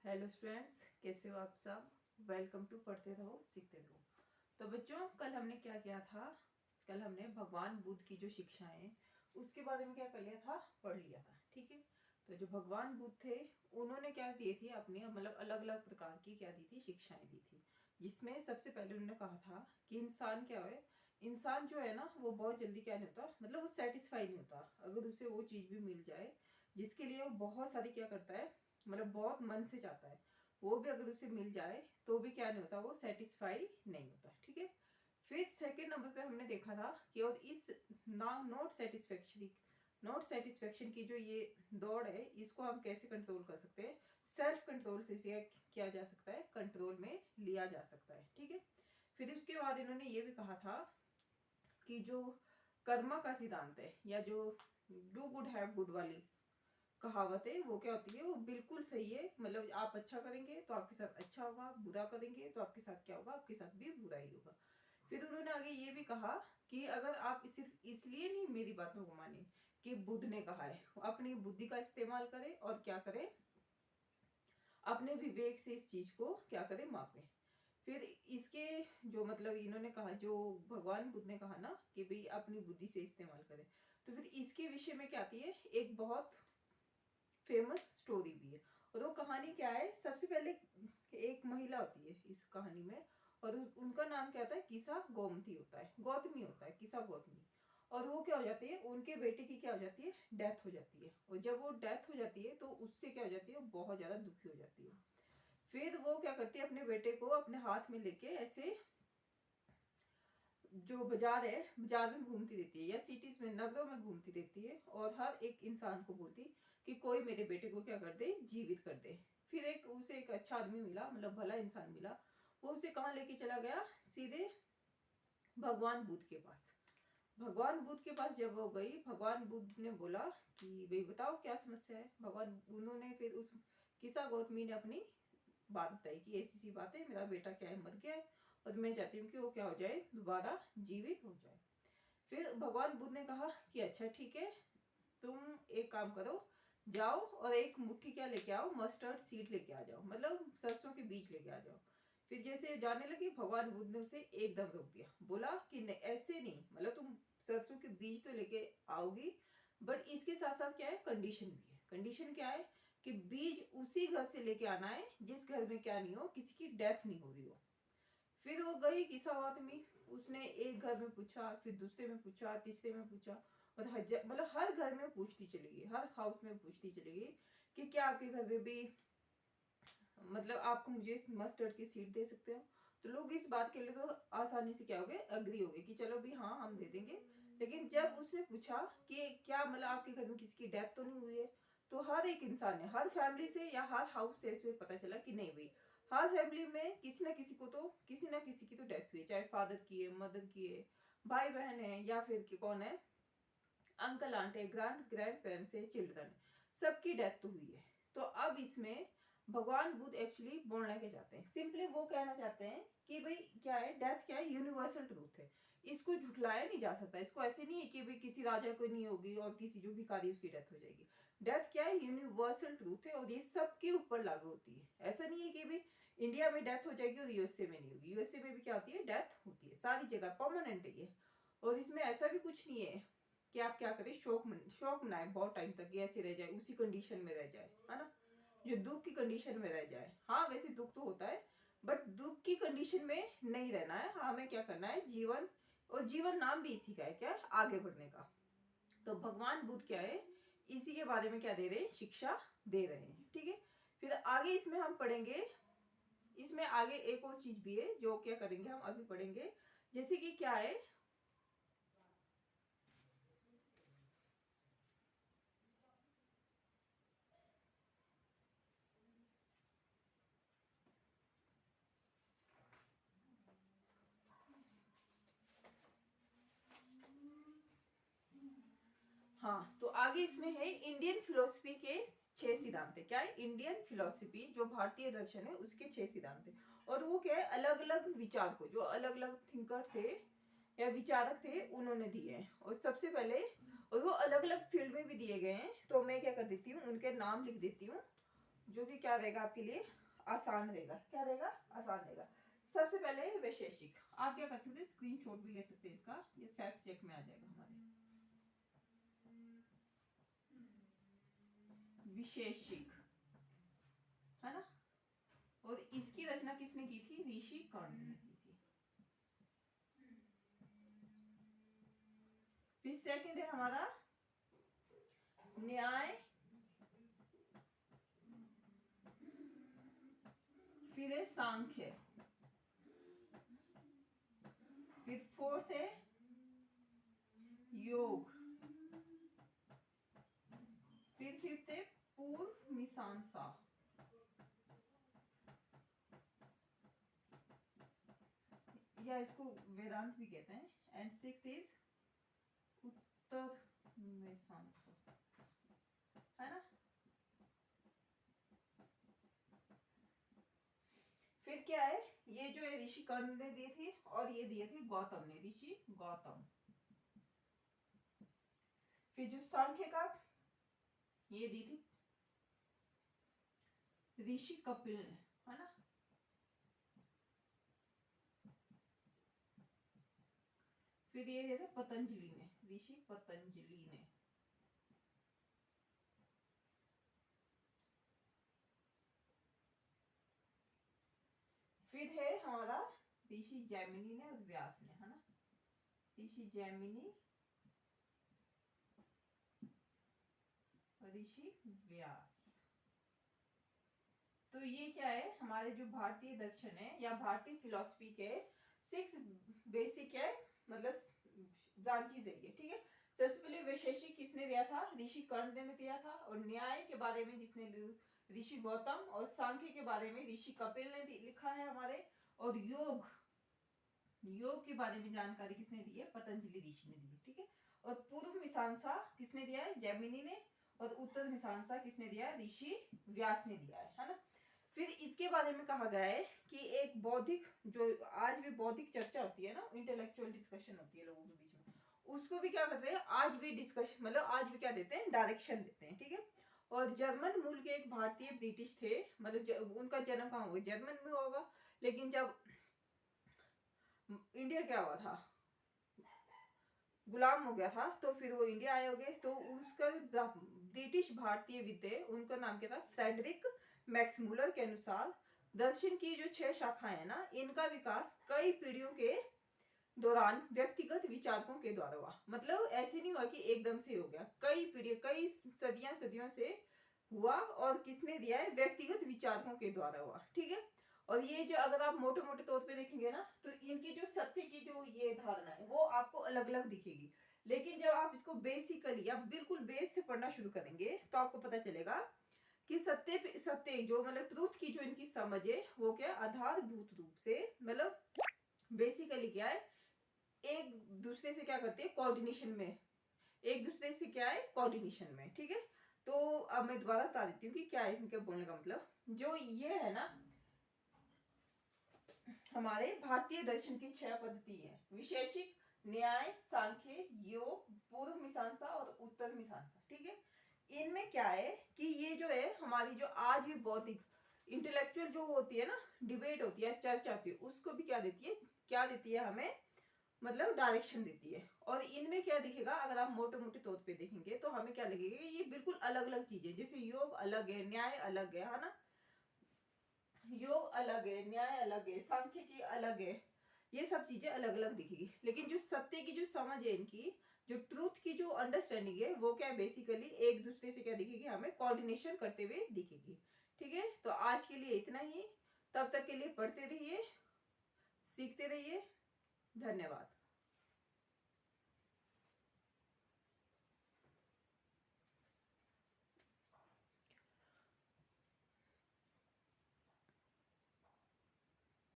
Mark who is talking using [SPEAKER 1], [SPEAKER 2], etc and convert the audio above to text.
[SPEAKER 1] Hello students, कैसे हो आप सब। वेलकम टू पढ़ते रहो सीखते रहो। तो बच्चों, कल हमने क्या किया था। कल हमने भगवान बुद्ध की जो शिक्षाएं उसके बारे में क्या कर लिया था, पढ़ लिया था। ठीक है। तो जो भगवान बुद्ध थे उन्होंने क्या दिए थे अपने, मतलब अलग अलग प्रकार की क्या दी थी, शिक्षाएं दी थी। जिसमें सबसे पहले उन्होंने कहा था कि इंसान क्या है, इंसान जो है ना वो बहुत जल्दी क्या नहीं होता, मतलब वो सेटिस्फाई नहीं होता अगर उसे वो चीज़ भी मिल जाए जिसके लिए वो बहुत सारी क्या करता है, मतलब बहुत मन से चाहता है। वो भी अगर उसे मिल जाए तो भी क्या नहीं होता, वो सेटिस्फाई नहीं होता। ठीक है। फिर सेकंड नंबर पे हमने देखा था कि और इस नॉट सेटिस्फेक्शन की जो ये दौड़ है इसको हम कैसे कंट्रोल कर सकते हैं। सेल्फ कंट्रोल से इसे किया जा सकता है, कंट्रोल में लिया जा सकता है। ठीक है। फिर उसके बाद इन्होंने ये भी कहा था कि जो कर्मा का सिद्धांत है या जो डू गुड हैव गुड वाली कहावत है वो क्या होती है, वो बिल्कुल सही है। मतलब आप अच्छा करेंगे तो आपके साथ अच्छा होगा, बुरा करेंगे तो आपके साथ क्या होगा, आपके साथ भी बुरा ही होगा। फिर उन्होंने आगे ये भी कहा कि अगर आप सिर्फ इसलिए नहीं मेरी बातों को माने कि बुद्ध ने कहा है, अपनी बुद्धि का इस्तेमाल करें और क्या करें, अपने विवेक से इस चीज को क्या करें, मापें। फिर इसके जो मतलब इन्होंने कहा, जो भगवान बुद्ध ने कहा ना कि भाई अपनी बुद्धि से इस्तेमाल करें, तो फिर इसके विषय में क्या आती है, एक बहुत फेमस स्टोरी भी है। और वो कहानी क्या है, सबसे पहले एक महिला होती है इस कहानी में, और उनका नाम क्या होता है, किसा गोमती होता है, गौतमी होता है, किसा गौतमी। और वो क्या हो जाती है, उनके बेटे की क्या हो जाती है, डेथ हो जाती है। और जब वो डेथ हो जाती है तो उससे क्या हो जाती है, वो बहुत ज्यादा दुखी हो जाती है। फिर वो क्या करती है, अपने बेटे को अपने हाथ में लेके ऐसे जो बाजार है, बाजार में घूमती रहती है या सिटीज में, नगरों में घूमती रहती है और हर एक इंसान को बोलती कि कोई मेरे बेटे को क्या कर दे, जीवित कर दे। फिर उसे एक अच्छा आदमी मिला, मतलब भला इंसान मिला। वो उसे कहाँ लेके चला गया, सीधे भगवान बुद्ध के पास। भगवान बुद्ध के पास जब वो गई, भगवान बुद्ध ने बोला कि भाई बताओ क्या समस्या है। भगवान उन्होंने फिर उस किसा गौतमी ने अपनी बात बताई कि ऐसी सी बात है, मेरा बेटा क्या है, मर गया है और मैं चाहती हूँ कि वो क्या हो जाए, दोबारा जीवित हो जाए। फिर भगवान बुद्ध ने कहा कि अच्छा ठीक है, तुम एक काम करो, जाओ और एक मुट्ठी क्या लेके आओ, मस्टर्ड सीड लेके आ जाओ, मतलब सरसों के बीज लेके आ जाओ। फिर जैसे जाने लगी, भगवान बुद्ध ने उसे एकदम रोक दिया, बोला कि नहीं, ऐसे नहीं, मतलब तुम सरसों के बीज तो लेके आओगी, बट इसके साथ साथ क्या है, कंडीशन भी है। कंडीशन क्या है कि बीज उसी घर से लेके आना है जिस घर में क्या नहीं हो, किसी की डेथ नहीं हो रही हो। फिर वो गई किसा आदमी, उसने एक घर में पूछा, फिर दूसरे में पूछा, तीसरे में पूछा, और हजार, मतलब हर घर में पूछती चली गई, हर हाउस में पूछती चली गई कि क्या आपके घर में भी, मतलब आपको मुझे इस मस्टर्ड की सीड दे सकते हो। तो लोग इस बात के लिए तो आसानी से क्या हो गए, अग्री हो गए कि चलो भी हाँ हम दे देंगे। लेकिन जब उसने पूछा कि क्या मतलब आपके घर में किसी की डेथ तो नहीं हुई है, तो हर एक इंसान ने, हर फैमिली से या हर हाउस से इसमें पता चला कि नहीं भाई, हर फैमिली में किसी ना किसी को तो, किसी ना किसी की तो डेथ हुई है, चाहे फादर की है, मदर की है, भाई बहन है, या फिर कौन है, अंकल आंट है, ग्रैंड पेरेंट्स है, चिल्ड्रन, सबकी डेथ तो हुई है। तो अब इसमें भगवान बुद्ध एक्चुअली बोलना क्या चाहते हैं, सिंपली वो कहना चाहते हैं कि भाई क्या है, डेथ क्या है, यूनिवर्सल ट्रूथ है, इसको झुठलाया नहीं जा सकता। इसको ऐसे नहीं है कि भाई किसी राजा को नहीं होगी और किसी जो भिखारी उसकी डेथ हो जाएगी। डेथ क्या है, यूनिवर्सल ट्रूथ है और ये सबके ऊपर लागू होती है। ऐसा नहीं है कि भाई इंडिया में डेथ हो जाएगी और यूएसए में नहीं होगी, यूएसए में भी क्या होती है, डेथ होती है, सारी जगह परमानेंट है ये। और इसमें ऐसा भी कुछ नहीं है कि आप क्या करें, शौक मनाए बहुत टाइम तक, ये ऐसे रह जाए, उसी कंडीशन में रह जाए, है ना, जो दुख की कंडीशन में रह जाए। हाँ वैसे दुख तो होता है, बट दुख की कंडीशन में नहीं रहना है। हमें क्या करना है, जीवन, और जीवन नाम भी इसी का है, क्या है, आगे बढ़ने का। तो भगवान बुद्ध क्या है, इसी के बारे में क्या दे रहे हैं, शिक्षा दे रहे हैं। ठीक है। फिर आगे इसमें हम पढ़ेंगे, इसमें आगे एक और चीज भी है जो क्या करेंगे, हम अभी पढ़ेंगे। जैसे कि क्या है, हाँ तो आगे इसमें है इंडियन फिलोसफी के 6 सिद्धांत है। क्या है, इंडियन फिलोसफी जो भारतीय दर्शन है उसके 6 सिद्धांत है। और वो क्या है, अलग अलग विचार को, जो अलग अलग थिंकर थे या विचारक थे उन्होंने दिए हैं। और सबसे पहले, और वो अलग अलग फील्ड में भी दिए गए हैं, तो मैं क्या कर देती हूँ, उनके नाम लिख देती हूँ जो कि क्या रहेगा आपके लिए आसान रहेगा। क्या रहेगा? आसान रहेगा। सबसे पहले वैशेषिक, आप क्या कर सकते हैं, स्क्रीनशॉट भी ले सकते हैं इसका, ये फैक्ट चेक में आ जाएगा हमारे। विशेषिक है ना, और इसकी रचना किसने की थी? ऋषि कर्ण ने की थी। फिर सेकंड है हमारा न्याय, फिर है सांख्य, फिर फोर्थ है योग, फिर फिफ्थ है पूर्व मीमांसा, या इसको वेदांत भी कहते हैं, एंड सिक्स्थ इज उत्तर मीमांसा, है ना। फिर क्या है, ये जो है ऋषि कर्ण ने दिए थे, और ये दिए थे गौतम ने, ऋषि गौतम। फिर जो सांख्य का, ये दी थी ऋषि कपिल ने, है ना। फिर ये दिया था पतंजलि ने, ऋषि पतंजलि ने। फिर है हमारा ऋषि जैमिनी ने और व्यास ने, है ना। ऋषि जैमिनी, ऋषि व्यास। तो ये क्या है, हमारे जो भारतीय दर्शन है या भारतीय फिलोसफी के 6 बेसिक है, मतलब ब्रांचेस है ये, ठीक है। सबसे पहले वैशेषिक किसने दिया था? ऋषि कर्ण ने दिया था। और न्याय के बारे में जिसने ऋषि गौतम, और सांख्य के बारे में ऋषि कपिल ने लिखा है हमारे। और योग, योग के बारे में जानकारी किसने दी है? पतंजलि ऋषि ने दी है, ठीक है। और पूर्व मीमांसा किसने दिया है? जैमिनी ने। और उत्तर मीमांसा किसने दिया है? ऋषि व्यास ने दिया है ना। फिर इसके बारे में कहा गया है कि एक बौद्धिक, जो आज भी बौद्धिक चर्चा होती है ना, इंटेलेक्चुअल डिस्कशन होती है लोगों के बीच में, उसको भी क्या करते हैं आज भी डिस्कशन, मतलब आज भी क्या देते हैं? डायरेक्शन देते हैं, ठीक है। और जर्मन मूल के एक भारतीय ब्रिटिश थे, मतलब उनका जन्म कहाँ हुआ? जर्मन में होगा, लेकिन जब इंडिया क्या हुआ था, गुलाम हो गया था, तो फिर वो इंडिया आए होंगे, तो उसका ब्रिटिश भारतीय विद्य, उनका नाम क्या था? फ्रेडरिक मैक्समूलर के अनुसार दर्शन की जो 6 शाखाएं है ना, इनका विकास कई पीढ़ियों के दौरान व्यक्तिगत विचारकों के द्वारा हुआ। मतलब ऐसे नहीं हुआ कि एकदम से हो गया, कई पीढ़ी, कई सदियों से हुआ। और किसने दिया है? व्यक्तिगत विचारकों के द्वारा हुआ, ठीक है। और ये जो अगर आप मोटे मोटे तौर पे देखेंगे ना, तो इनकी जो सत्य की जो ये धारणा है वो आपको अलग अलग दिखेगी। लेकिन जब आप इसको बेसिकली, आप बिल्कुल बेस से पढ़ना शुरू करेंगे, तो आपको पता चलेगा कि सत्य जो मतलब ट्रूथ की जो इनकी समझ है, वो क्या आधारभूत रूप से, मतलब बेसिकली क्या है, एक दूसरे से क्या करते हैं? कोऑर्डिनेशन में, एक दूसरे से क्या है? कोऑर्डिनेशन में, ठीक है। तो अब मैं दोबारा बता देती हूँ कि क्या है इनके बोलने का मतलब। जो ये है ना, हमारे भारतीय दर्शन की 6 पद्धति है: विशेषिक, न्याय, सांख्य, योग, पूर्व मीमांसा और उत्तर मीमांसा, ठीक है। इनमें क्या है कि ये जो है हमारी जो आज भी बौद्धिक इंटेलेक्चुअल जो होती है ना, डिबेट होती है, चर्चा होती है, उसको भी क्या देती है? क्या देती है हमें? मतलब डायरेक्शन देती है। और इनमें क्या दिखेगा, अगर आप मोटे मोटे तौर पे देखेंगे, तो हमें क्या लगेगा कि ये बिल्कुल अलग अलग चीजें, जैसे योग अलग है, न्याय अलग है ना, योग अलग है, न्याय अलग है, सांख्य की अलग है, ये सब चीजें अलग अलग दिखेगी। लेकिन जो सत्य की जो समझ है, इनकी जो ट्रूथ की जो अंडरस्टैंडिंग है, वो क्या बेसिकली एक दूसरे से क्या दिखेगी? हमें कोऑर्डिनेशन करते हुए दिखेगी, ठीक है। तो आज के लिए इतना ही। तब तक के लिए पढ़ते रहिए, सीखते रहिए। धन्यवाद।